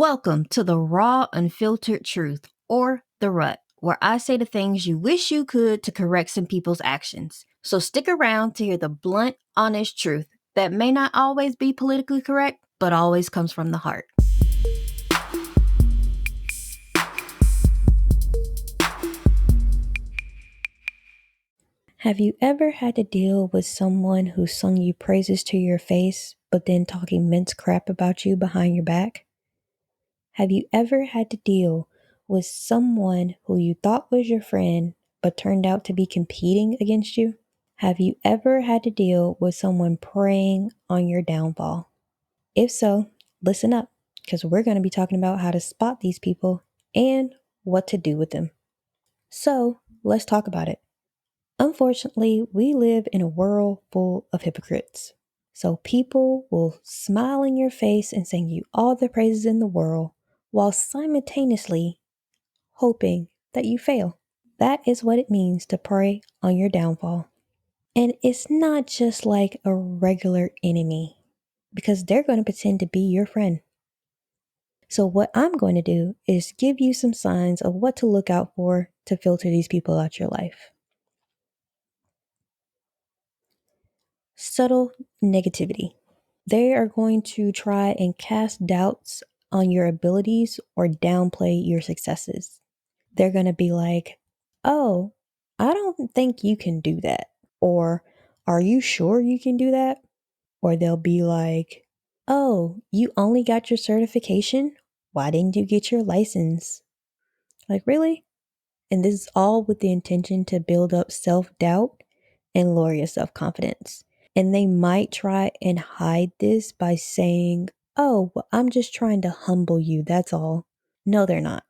Welcome to the Raw Unfiltered Truth, or the R.U.T, where I say the things you wish you could to correct some people's actions. So stick around to hear the blunt, honest truth that may not always be politically correct, but always comes from the heart. Have you ever had to deal with someone who sung you praises to your face, but then talking mince crap about you behind your back? Have you ever had to deal with someone who you thought was your friend, but turned out to be competing against you? Have you ever had to deal with someone preying on your downfall? If so, listen up, because we're going to be talking about how to spot these people and what to do with them. So let's talk about it. Unfortunately, we live in a world full of hypocrites. So people will smile in your face and sing you all the praises in the world while simultaneously hoping that you fail. That is what it means to prey on your downfall. And it's not just like a regular enemy, because they're going to pretend to be your friend. So what I'm going to do is give you some signs of what to look out for to filter these people out your life. Subtle negativity. They are going to try and cast doubts on your abilities or downplay your successes. They're going to be like, oh, I don't think you can do that. Or, are you sure you can do that? Or they'll be like, oh, you only got your certification? Why didn't you get your license? Like, really? And this is all with the intention to build up self-doubt and lower your self-confidence. And they might try and hide this by saying, oh, well, I'm just trying to humble you, that's all. No, they're not.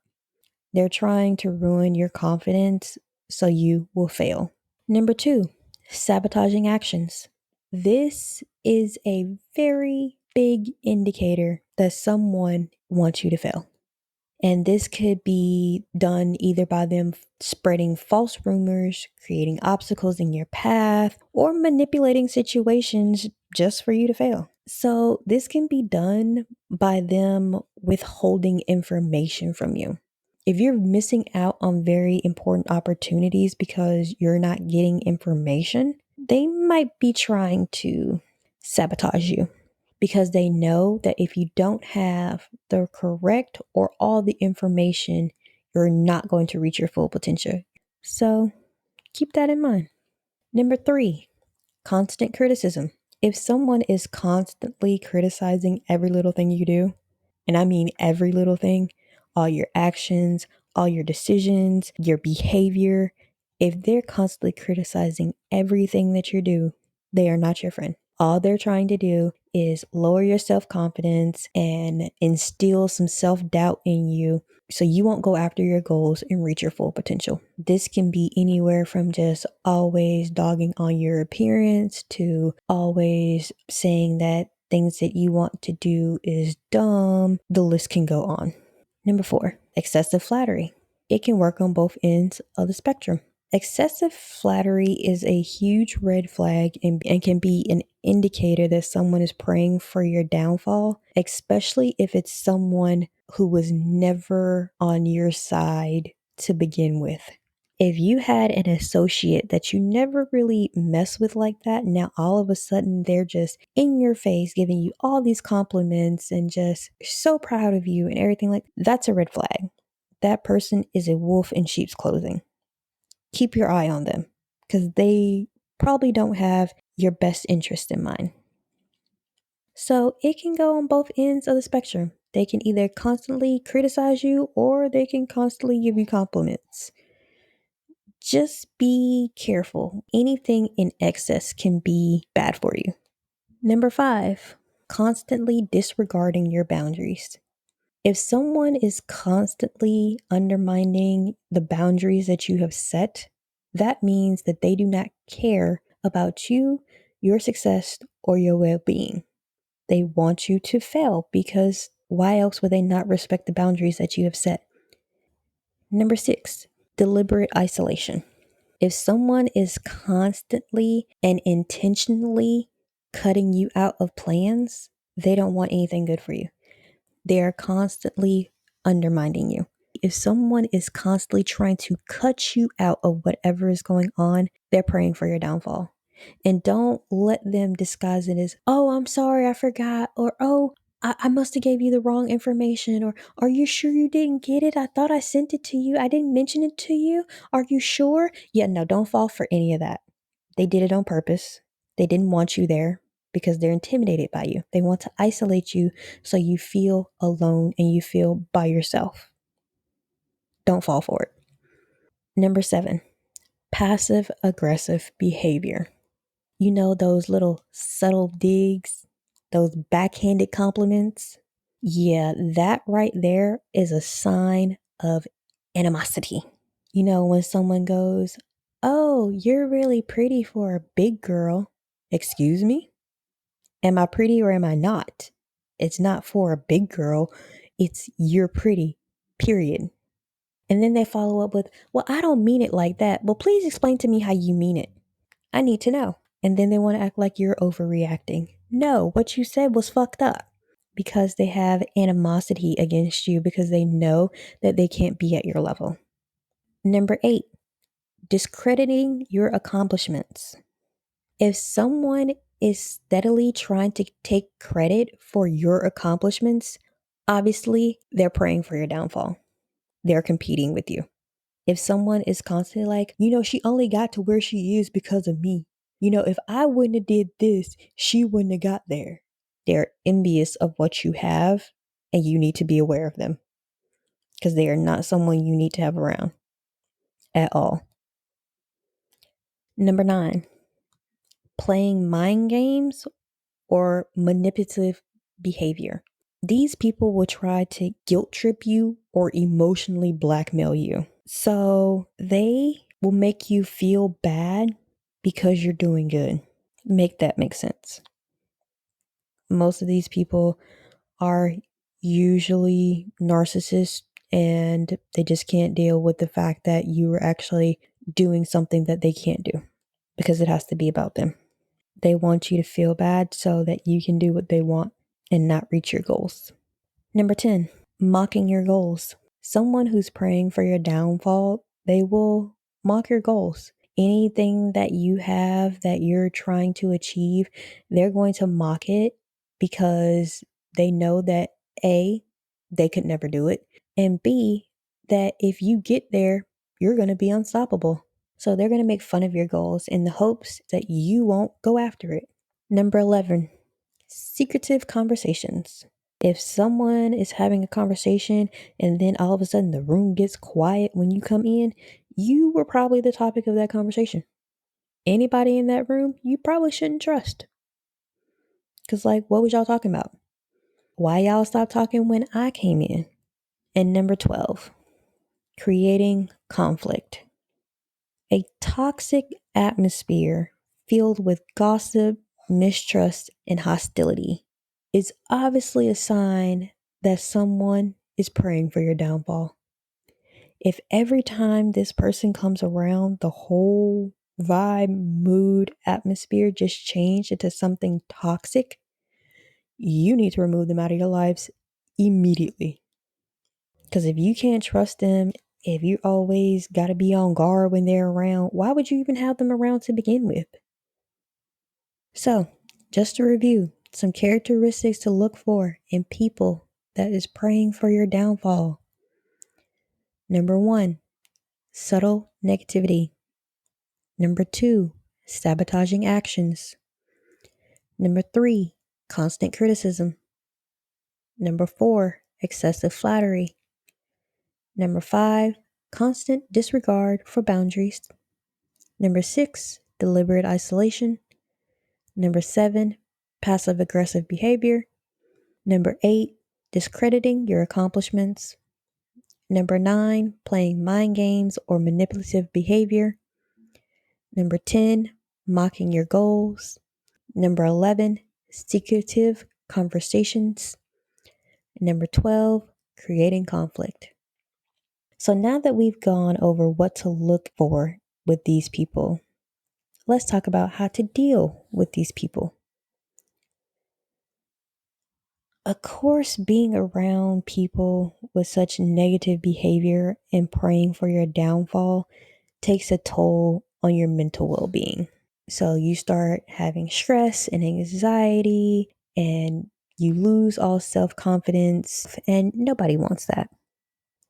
They're trying to ruin your confidence so you will fail. Number 2, sabotaging actions. This is a very big indicator that someone wants you to fail. And this could be done either by them spreading false rumors, creating obstacles in your path, or manipulating situations just for you to fail. So this can be done by them withholding information from you. If you're missing out on very important opportunities because you're not getting information, they might be trying to sabotage you, because they know that if you don't have the correct or all the information, you're not going to reach your full potential. So keep that in mind. Number 3, constant criticism. If someone is constantly criticizing every little thing you do, and I mean every little thing, all your actions, all your decisions, your behavior, if they're constantly criticizing everything that you do, they are not your friend. All they're trying to do is lower your self-confidence and instill some self-doubt in you so you won't go after your goals and reach your full potential. This can be anywhere from just always dogging on your appearance to always saying that things that you want to do is dumb. The list can go on. Number 4, excessive flattery. It can work on both ends of the spectrum. Excessive flattery is a huge red flag and can be an indicator that someone is praying for your downfall, especially if it's someone who was never on your side to begin with. If you had an associate that you never really mess with like that, now all of a sudden they're just in your face giving you all these compliments and just so proud of you and everything, like that's a red flag. That person is a wolf in sheep's clothing. Keep your eye on them, because they probably don't have your best interest in mind. So it can go on both ends of the spectrum. They can either constantly criticize you or they can constantly give you compliments. Just be careful. Anything in excess can be bad for you. Number 5, constantly disregarding your boundaries. If someone is constantly undermining the boundaries that you have set, that means that they do not care about you, your success, or your well-being. They want you to fail, because why else would they not respect the boundaries that you have set? Number 6, deliberate isolation. If someone is constantly and intentionally cutting you out of plans, they don't want anything good for you. They are constantly undermining you. If someone is constantly trying to cut you out of whatever is going on, they're praying for your downfall. And don't let them disguise it as, oh, I'm sorry, I forgot, or oh, I must have gave you the wrong information, or are you sure you didn't get it? I thought I sent it to you. I didn't mention it to you. Are you sure? Yeah, no, don't fall for any of that. They did it on purpose. They didn't want you there because they're intimidated by you. They want to isolate you so you feel alone and you feel by yourself. Don't fall for it. Number 7, passive aggressive behavior. You know, those little subtle digs, those backhanded compliments? Yeah, that right there is a sign of animosity. You know, when someone goes, oh, you're really pretty for a big girl. Excuse me? Am I pretty or am I not? It's not for a big girl. It's you're pretty, period. And then they follow up with, well, I don't mean it like that. Well, please explain to me how you mean it. I need to know. And then they want to act like you're overreacting. No, what you said was fucked up because they have animosity against you because they know that they can't be at your level. Number 8, discrediting your accomplishments. If someone is steadily trying to take credit for your accomplishments, obviously they're praying for your downfall. They're competing with you. If someone is constantly like, she only got to where she is because of me. If I wouldn't have did this, she wouldn't have got there. They're envious of what you have and you need to be aware of them because they are not someone you need to have around at all. Number 9, playing mind games or manipulative behavior. These people will try to guilt trip you or emotionally blackmail you. So they will make you feel bad because you're doing good. Make that make sense. Most of these people are usually narcissists and they just can't deal with the fact that you are actually doing something that they can't do because it has to be about them. They want you to feel bad so that you can do what they want and not reach your goals. Number 10, mocking your goals. Someone who's praying for your downfall, they will mock your goals. Anything that you have that you're trying to achieve, they're going to mock it because they know that A, they could never do it, and B, that if you get there, you're going to be unstoppable. So they're going to make fun of your goals in the hopes that you won't go after it. Number 11, secretive conversations. If someone is having a conversation and then all of a sudden the room gets quiet when you come in, you were probably the topic of that conversation. Anybody in that room, you probably shouldn't trust. Because, what was y'all talking about? Why y'all stopped talking when I came in? And number 12, creating conflict. A toxic atmosphere filled with gossip, mistrust, and hostility is obviously a sign that someone is praying for your downfall. If every time this person comes around, the whole vibe, mood, atmosphere just changed into something toxic, you need to remove them out of your lives immediately. Because if you can't trust them, if you always got to be on guard when they're around, why would you even have them around to begin with? So, just to review, some characteristics to look for in people that is praying for your downfall. Number 1, subtle negativity. Number 2, sabotaging actions. Number 3, constant criticism. Number 4, excessive flattery. Number 5, constant disregard for boundaries. Number 6, deliberate isolation. Number 7, passive aggressive behavior. Number 8, discrediting your accomplishments. Number 9, playing mind games or manipulative behavior. Number 10, mocking your goals. Number 11, secretive conversations. Number 12, creating conflict. So now that we've gone over what to look for with these people, let's talk about how to deal with these people. Of course, being around people with such negative behavior and praying for your downfall takes a toll on your mental well being. So you start having stress and anxiety, and you lose all self confidence, and nobody wants that.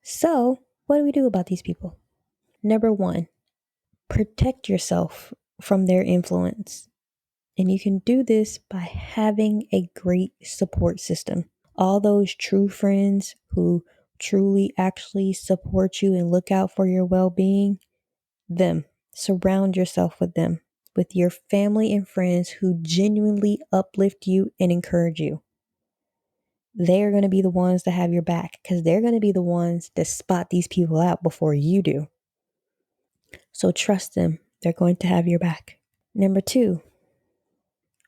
So, what do we do about these people? Number one, protect yourself from their influence. And you can do this by having a great support system. All those true friends who truly actually support you and look out for your well being, them. Surround yourself with them, with your family and friends who genuinely uplift you and encourage you. They are going to be the ones that have your back because they're going to be the ones that spot these people out before you do. So trust them. They're going to have your back. Number two,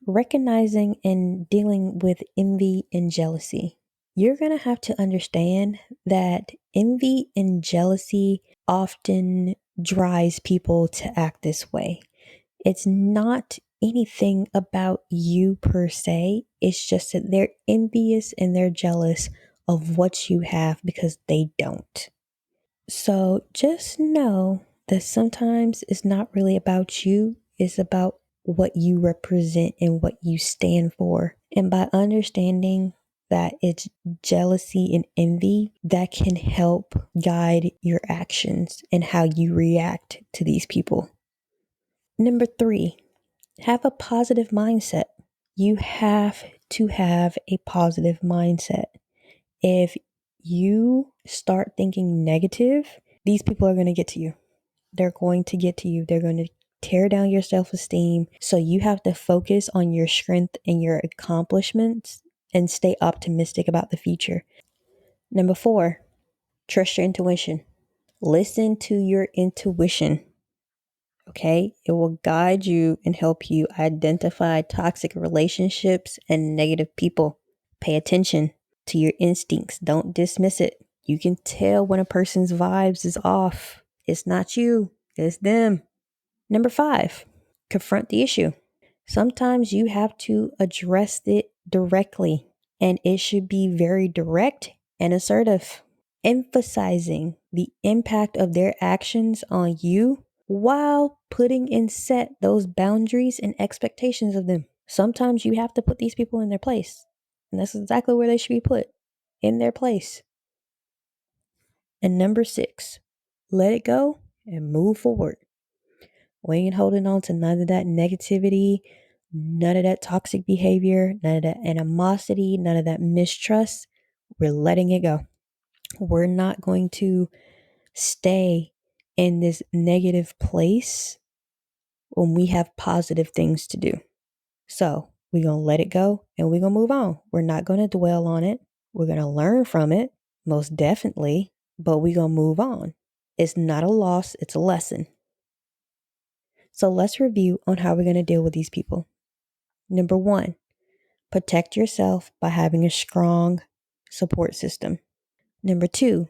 recognizing and dealing with envy and jealousy. You're going to have to understand that envy and jealousy often drives people to act this way. It's not anything about you per se. It's just that they're envious and they're jealous of what you have because they don't. So just know that sometimes it's not really about you, it's about what you represent and what you stand for. And by understanding that it's jealousy and envy, that can help guide your actions and how you react to these people. Number three, have a positive mindset. You have to have a positive mindset. If you start thinking negative, these people are going to get to you. They're going to get to you. They're going to tear down your self esteem. So you have to focus on your strength and your accomplishments and stay optimistic about the future. Number four, trust your intuition. Listen to your intuition. Okay, it will guide you and help you identify toxic relationships and negative people. Pay attention to your instincts. Don't dismiss it. You can tell when a person's vibes is off. It's not you, it's them. Number five, confront the issue. Sometimes you have to address it directly, and it should be very direct and assertive, emphasizing the impact of their actions on you while putting in set those boundaries and expectations of them. Sometimes you have to put these people in their place, and that's exactly where they should be put, in their place. And number six, let it go and move forward. We ain't holding on to none of that negativity, none of that toxic behavior, none of that animosity, none of that mistrust. We're letting it go. We're not going to stay in this negative place when we have positive things to do. So we're going to let it go and we're going to move on. We're not going to dwell on it. We're going to learn from it, most definitely, but we're going to move on. It's not a loss, it's a lesson. So let's review on how we're going to deal with these people. Number one, protect yourself by having a strong support system. Number two,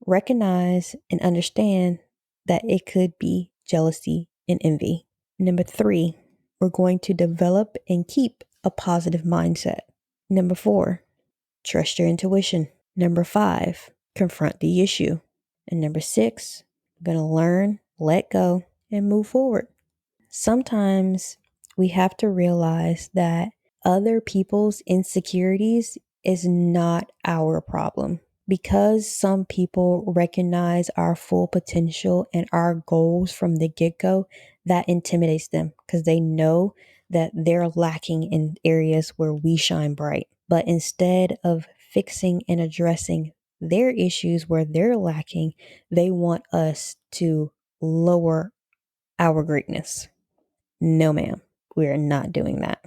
recognize and understand that it could be jealousy and envy. Number three, we're going to develop and keep a positive mindset. Number four, trust your intuition. Number five, confront the issue. And number six, we're going to learn, let go, and move forward. Sometimes we have to realize that other people's insecurities is not our problem. Because some people recognize our full potential and our goals from the get-go, that intimidates them because they know that they're lacking in areas where we shine bright. But instead of fixing and addressing their issues where they're lacking, they want us to lower our greatness. No, ma'am, we're not doing that.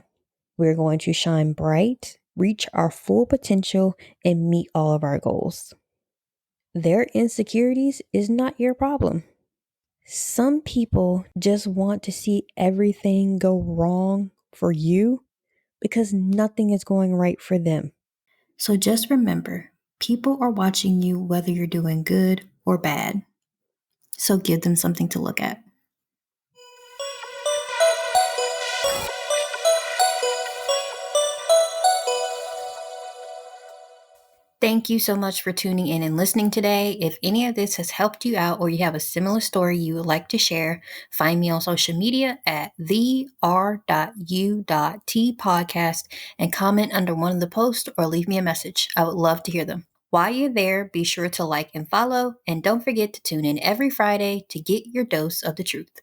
We're going to shine bright, reach our full potential, and meet all of our goals. Their insecurities is not your problem. Some people just want to see everything go wrong for you because nothing is going right for them. So just remember, people are watching you whether you're doing good or bad. So give them something to look at. Thank you so much for tuning in and listening today. If any of this has helped you out or you have a similar story you would like to share, find me on social media at the R.U.T podcast and comment under one of the posts or leave me a message. I would love to hear them. While you're there, be sure to like and follow, and don't forget to tune in every Friday to get your dose of the truth.